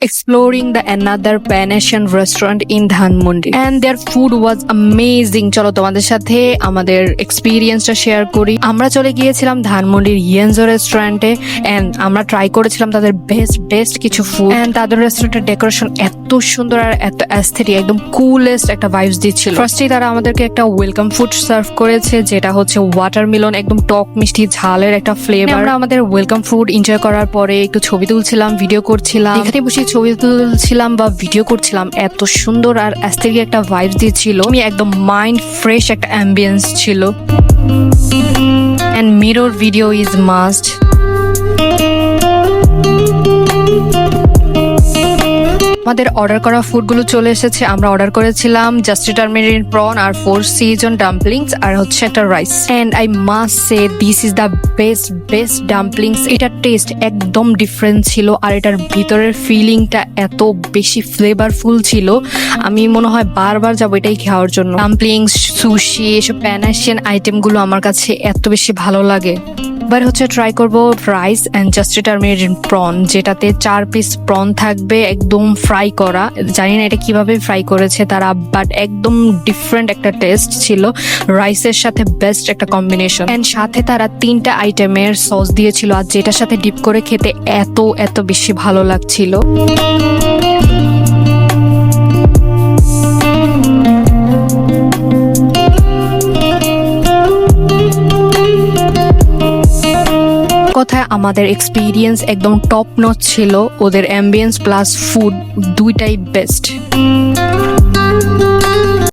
exploring the another Pan-Asian restaurant in Dhanmondi and their food was amazing. চলো তোমাদের সাথে আমাদের এক্সপিরিয়েন্সটা শেয়ার করি। আমরা চলে গিয়েছিলাম ধানমন্ডির ইয়েনজো রেস্টুরেন্টে এন্ড আমরা ট্রাই করেছিলাম তাদের বেস্ট কিছু ফুড এন্ড তাদের রেস্টুরেন্টের ডেকোরেশন এত সুন্দর আর এত অ্যাস্থেটিক, একদম কুলেস্ট একটা ভাইবস দিচ্ছিল। ফার্স্টেই তারা আমাদেরকে একটা ওয়েলকাম ফুড সার্ভ করেছে যেটা হচ্ছে ওয়াটারমেলন, একদম টক মিষ্টি ঝালের একটা ফ্লেভার। আমরা আমাদের ওয়েলকাম ফুড এনজয় করার পরে একটু ছবি তুলছিলাম, ভিডিও করছিলাম, এখানে বসে ছবি তুলছিলাম বা ভিডিও করছিলাম। এত সুন্দর আর অ্যাস্থেটিক একটা ভাইবস দিচ্ছিল, একদম মাইন্ড ফ্রেশ একটা অ্যাম্বিয়েন্স ছিল। And mirror video is must. আমাদের অর্ডার করা ফুডগুলো চলে এসেছে। আমরা অর্ডার করেছিলাম জাস্টি টারমেরিন প্রন আর 4 সিজন ডাম্পলিংস আর হচ্ছে একটা rice. And I must say this is the best dumplings. এটার টেস্ট একদম ডিফারেন্ট ছিল আর এটার ভিতরের ফিলিংটা এত বেশি ফ্লেভারফুল ছিল, আমি মনে হয় বারবার যাবো এটাই খাওয়ার জন্য। ডাম্পলিংস, সুশি, এসব প্যান এশিয়ান আইটেমগুলো আমার কাছে এত বেশি ভালো লাগে। এবার হচ্ছে ট্রাই করবো রাইস অ্যান্ড জাস্টি টারমেরিন প্রন, যেটাতে 4 পিস প্রন থাকবে একদম ফ্রাই করা। জানি না এটা কিভাবে ফ্রাই করেছে তারা, বাট একদম ডিফারেন্ট একটা টেস্ট ছিল। রাইসের সাথে বেস্ট একটা কম্বিনেশন অ্যান্ড সাথে তারা 3টা আইটেমের সস দিয়েছিল আর যেটার সাথে ডিপ করে খেতে এত বেশি ভালো লাগছিল। কথায় আমাদের এক্সপিরিয়েন্স একদম টপ নচ ছিল। ওদের অ্যাম্বিয়েন্স প্লাস ফুড দুইটাই বেস্ট।